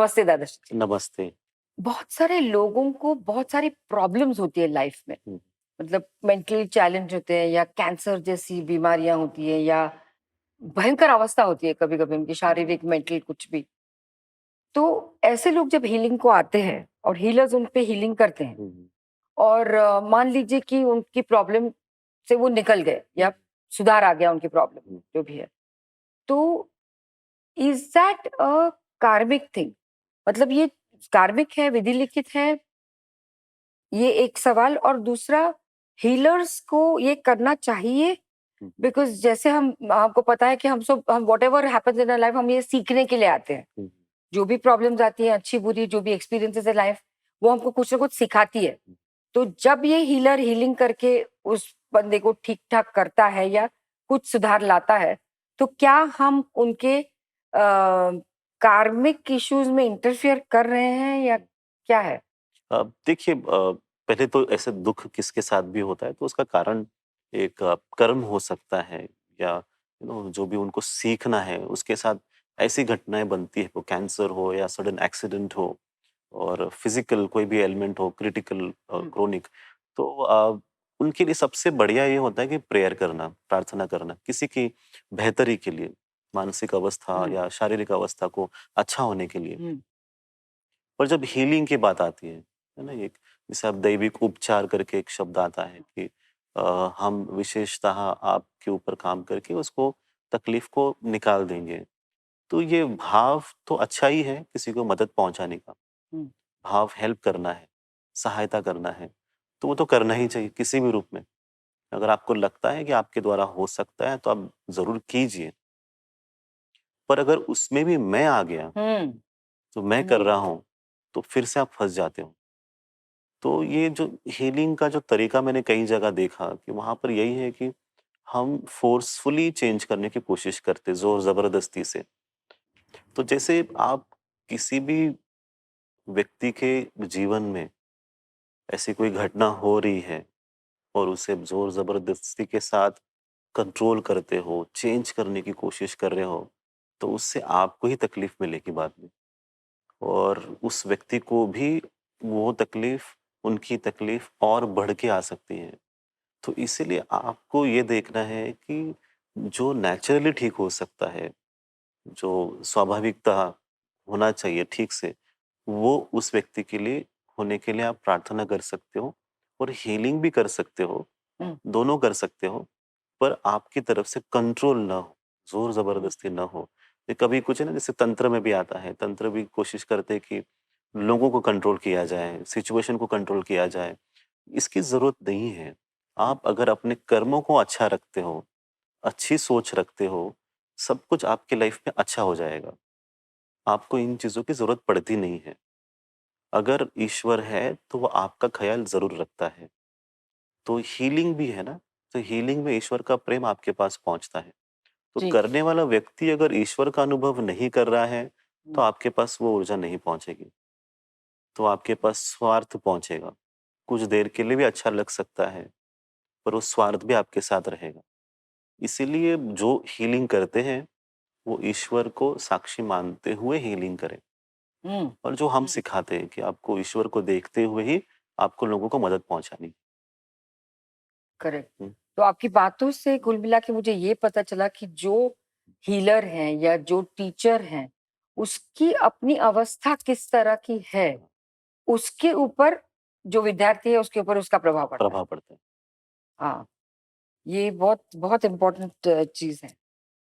नमस्ते दादाश्री जी। नमस्ते। बहुत सारे लोगों को बहुत सारी प्रॉब्लम्स होती है लाइफ में, हुँ, मतलब मेंटली चैलेंज होते हैं या कैंसर जैसी बीमारियां होती है या भयंकर अवस्था होती है कभी कभी उनकी शारीरिक मेंटल कुछ भी। तो ऐसे लोग जब हीलिंग को आते हैं और हीलर्स उन पे हीलिंग करते हैं हुँ, और मान लीजिए कि उनकी प्रॉब्लम से वो निकल गए या सुधार आ गया उनकी प्रॉब्लम हुँ। जो भी है, तो इज दैट अ कार्मिक थिंग? मतलब ये कार्मिक है, विधि लिखित है, ये एक सवाल। और दूसरा, हीलर्स को ये करना चाहिए? हुँ, हुँ, बिकॉज जैसे हम आपको पता है कि हम what ever happens in life हम ये सीखने के लिए आते हैं। हुँ, जो भी प्रॉब्लम्स आती हैं, अच्छी बुरी जो भी एक्सपीरियंसेस है लाइफ, वो हमको कुछ ना कुछ सिखाती है। तो जब ये हीलर हीलिंग करके उस बंदे को ठीक ठाक करता है या कुछ सुधार लाता है, तो क्या हम उनके कार्मिक इश्यूज में इंटरफियर कर रहे हैं या क्या है? देखिए, पहले तो ऐसे दुःख किसके साथ भी होता है तो उसका कारण एक कर्म हो सकता है या जो भी उनको सीखना है उसके साथ ऐसी घटनाएँ बनती है, वो कैंसर हो या सडन एक्सीडेंट हो और फिज़िकल कोई भी एलिमेंट हो, क्रिटिकल हुँ, क्रोनिक। तो उनके लिए सबसे बढ़िया ये होता है कि प्रेयर करना, प्रार्थना करना, किसी की बेहतरी के लिए, मानसिक अवस्था हुँ, या शारीरिक अवस्था को अच्छा होने के लिए। हुँ, पर जब हीलिंग की बात आती है ना? एक जैसे अब दैविक उपचार करके एक शब्द आता है कि हम विशेषतः आपके ऊपर काम करके उसको तकलीफ को निकाल देंगे। तो ये भाव तो अच्छा ही है किसी को मदद पहुँचाने का, हुँ, भाव हेल्प करना है, सहायता करना है, तो वो तो करना ही चाहिए किसी भी रूप में। अगर आपको लगता है कि आपके द्वारा हो सकता है तो आप ज़रूर कीजिए। पर अगर उसमें भी मैं आ गया, हुँ, तो मैं कर हुँ, रहा हूँ, तो फिर से आप फँस जाते हो। तो ये जो हीलिंग का जो तरीका मैंने कई जगह देखा कि वहाँ पर यही है कि हम फ़ोर्सफुली चेंज करने की कोशिश करते, ज़ोर ज़बरदस्ती से। तो जैसे आप किसी भी व्यक्ति के जीवन में ऐसी कोई घटना हो रही है और उसे ज़ोर ज़बरदस्ती के साथ कंट्रोल करते हो, चेंज करने की कोशिश कर रहे हो, तो उससे आपको ही तकलीफ़ मिलेगी बाद में और उस व्यक्ति को भी वो तकलीफ़, उनकी तकलीफ़ और बढ़ के आ सकती है। तो इसीलिए आपको ये देखना है कि जो नेचुरली ठीक हो सकता है, जो स्वाभाविकता होना चाहिए ठीक से, वो उस व्यक्ति के लिए होने के लिए आप प्रार्थना कर सकते हो और हीलिंग भी कर सकते हो, हुँ, दोनों कर सकते हो, पर आपकी तरफ से कंट्रोल ना हो, हुँ, ज़ोर-ज़बरदस्ती ना हो। ये कभी कुछ है ना जैसे तंत्र में भी आता है, तंत्र भी कोशिश करते हैं कि लोगों को कंट्रोल किया जाए, सिचुएशन को कंट्रोल किया जाए। इसकी ज़रूरत नहीं है। आप अगर अपने कर्मों को अच्छा रखते हो, अच्छी सोच रखते हो, सब कुछ आपकी लाइफ में अच्छा हो जाएगा। आपको इन चीज़ों की ज़रूरत पड़ती नहीं है। अगर ईश्वर है, तो वो आपका ख़्याल ज़रूर रखता है। तो हीलिंग भी है ना, तो हीलिंग में ईश्वर का प्रेम आपके पास पहुँचता है। तो जी, करने वाला व्यक्ति अगर ईश्वर का अनुभव नहीं कर रहा है, तो हुँ, आपके पास वो ऊर्जा नहीं पहुँचेगी। तो आपके पास स्वार्थ पहुँचेगा। कुछ देर के लिए भी अच्छा लग सकता है, पर वो स्वार्थ भी आपके साथ रहेगा। इसीलिए जो हीलिंग करते हैं, वो ईश्वर को साक्षी मानते हुए हीलिंग करें। हुँ, और जो हम सिखाते हैं कि आपको ईश्वर को देखते हुए ही आपको लोगों को मदद पहुँचानी। करेक्ट। हुँ, तो आपकी बातों से कुल मिला के मुझे ये पता चला कि जो हीलर हैं या जो टीचर हैं, उसकी अपनी अवस्था किस तरह की है, उसके ऊपर जो विद्यार्थी है उसके ऊपर उसका प्रभाव पड़ता है। प्रभाव पड़ता है। हाँ, ये बहुत बहुत इम्पोर्टेंट चीज़ है।